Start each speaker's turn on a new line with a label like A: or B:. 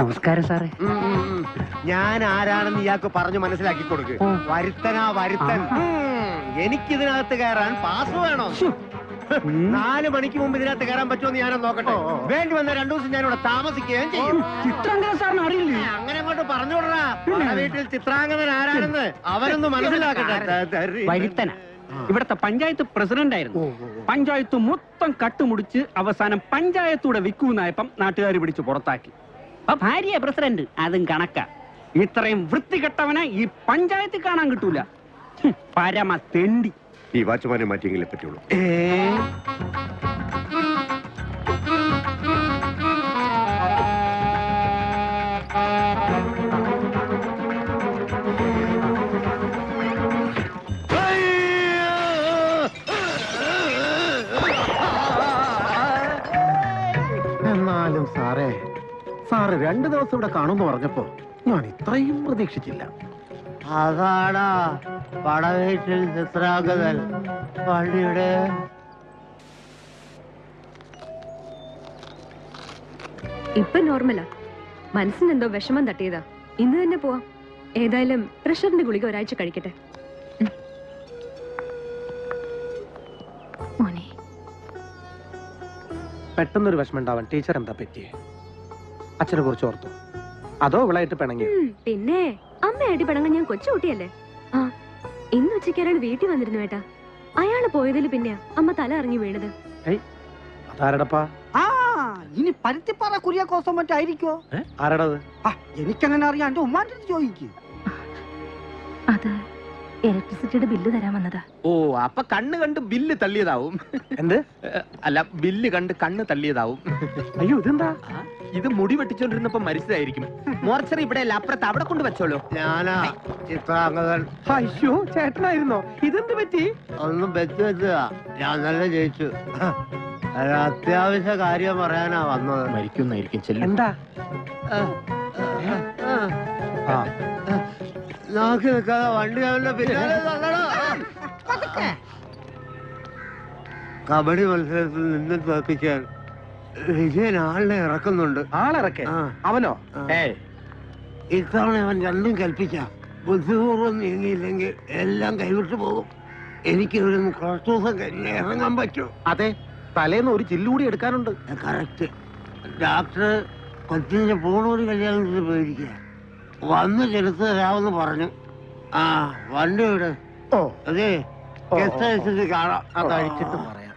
A: നമസ്കാരം സാറേ.
B: ഞാൻ ആരാണെന്ന് ഇയാൾക്ക് പറഞ്ഞു മനസ്സിലാക്കി കൊടുക്ക്. വരുത്തനാ വരുത്തൻ. എനിക്കിതിനകത്ത് കയറാൻ പാസ് വേണോ? 4 മണിക്ക് മുമ്പ് ഇതിനകത്ത് കയറാൻ പറ്റുമെന്ന് ഞാനൊന്ന് നോക്കട്ടെ. വേണ്ടി വന്ന 2 ദിവസം ഞാൻ ഇവിടെ താമസിക്കുകയും ചെയ്യും.
A: ചിത്രാംഗത സാറിന് അറിയില്ലേ?
B: അങ്ങനെ അങ്ങോട്ട് പറഞ്ഞോടാ. വീട്ടിൽ ചിത്രാംഗതൻ ആരാണെന്ന് അവരൊന്ന് മനസ്സിലാക്കട്ടെ.
A: വരുത്തന ഇവിടത്തെ പഞ്ചായത്ത് പ്രസിഡന്റ് ആയിരുന്നു. പഞ്ചായത്ത് മൊത്തം കട്ടുമുടിച്ച് അവസാനം പഞ്ചായത്തൂടെ വിൽക്കൂന്നായപ്പം നാട്ടുകാർ പിടിച്ച് പുറത്താക്കി. അപ്പൊ ഭാര്യ പ്രസിഡന്റ്, അതും കണക്കാ. ഇത്രയും വൃത്തികെട്ടവനെ ഈ പഞ്ചായത്തിൽ കാണാൻ കിട്ടൂല. പരമ തെണ്ടി.
B: ഈ വാച്ച്മാനെ മാറ്റിയെങ്കിലേ പറ്റുള്ളൂ. എന്നാലും സാറേ, സാറ് 2 ദിവസം ഇവിടെ കാണുമെന്ന് പറഞ്ഞപ്പോ ഞാൻ ഇത്രയും പ്രതീക്ഷിച്ചില്ല.
C: അതാടാ പടവേറ്റിൽ ചിത്രാംഗതൻ പള്ളിയുടെ.
D: ഇപ്പൊ നോർമലാ. മനസ്സിന് എന്തോ വിഷമം തട്ടിയതാ. ഇന്ന് തന്നെ പോവാം. ഏതായാലും പ്രഷറിന്റെ ഗുളിക ഒരാഴ്ച കഴിക്കട്ടെ. മോനെ,
E: പെട്ടെന്നൊരു വിഷമം ഉണ്ടാവാൻ ടീച്ചർ എന്താ പറ്റിയേ? അച്ഛനെ കുറിച്ച് ഓർത്തു? അതോ ഇവളായിട്ട് പിണങ്ങി?
D: പിന്നെ അമ്മയായിട്ട് പിണങ്ങാൻ ഞാൻ കൊച്ചുകുട്ടിയല്ലേ. ആ, ഇന്ന് ഉച്ചയ്ക്ക് ഒരാൾ വീട്ടിൽ വന്നിരുന്നു ഏട്ടാ. അയാള് പോയതിൽ പിന്നെ അമ്മ തല ഇറങ്ങി വീണത്.
E: അതാരടപ്പാ?
C: ആ, ഇനി പരുത്തിപ്പാറ കുര്യാക്കോസം മറ്റായിരിക്കോ?
E: ആരടത്?
C: എനിക്കങ്ങനെ അറിയാം. എന്റെ ഉമ്മാന്റെ അടുത്ത് ചോദിക്കും.
F: അത് ഇലക്ട്രിസിറ്റിയുടെ ബില്ല് തരാൻ വന്നതാ.
A: ഓ, അപ്പൊ കണ്ണ് കണ്ട് ബില്ല് തള്ളിയതാവും.
E: എന്ത്?
A: അല്ല, ബില്ല് കണ്ട് കണ്ണ് തള്ളിയതാവും.
E: അയ്യോ, ഇതെന്താ?
A: ഇത് മുടി വെട്ടിച്ചോണ്ടിരുന്നപ്പോ മരിച്ചതായിരിക്കും. മോർച്ചറി ഇവിടെ അല്ല, അപ്പുറത്ത് അവിടെ കൊണ്ട് വെച്ചോളൂ.
B: ഞാനാ ചിത്രാംഗതൻ.
E: അയ്യോ, ചേട്ടനായിരുന്നോ? ഇതെന്ത് പറ്റി?
B: ഒന്നും വെച്ച് വെച്ചതാ. ഞാൻ നല്ല ജയിച്ചു. ഒരു അത്യാവശ്യ കാര്യം പറയാനാ വന്നത്.
A: മരിക്കുന്നായിരിക്കും ചെല്ലു.
E: എന്താ?
B: നോക്കി നിൽക്കാതെ വണ്ടി അവന്റെ പിന്നാലെ തള്ളടാ. കബഡി മത്സരത്തിൽ നിന്ന് തോൽപ്പിക്കാൻ വിജയൻ ആളിനെ ഇറക്കുന്നുണ്ട്.
E: ആളിറക്കെ? അവനോ?
B: ഇത്തവണ അവൻ രണ്ടും കൽപ്പിച്ച ബുദ്ധിപൂർവ്വം നീങ്ങിയില്ലെങ്കിൽ എല്ലാം കൈവിട്ടു പോകും. എനിക്ക് ഇവിടുന്ന് കുറച്ച് ദിവസം കഴിഞ്ഞ് ഇറങ്ങാൻ പറ്റും.
E: അതെ, തലേന്ന് ഒരു ചില്ലുകൂടി എടുക്കാനുണ്ട്.
B: കറക്റ്റ്. ഡോക്ടർ കൊച്ചിന്റെ പൂണൂര് കല്യാണത്തിന് പോയിരിക്കുക. വന്ന് ചെലുത്ത് തരാമെന്ന് പറഞ്ഞു. ആ, വണ്ടി വിട്.
E: ഓ,
B: അതെ, ഗസ്റ്റ് ഹൗസിൽ കാണാം.
E: അതഴിച്ചിട്ട് പറയാം.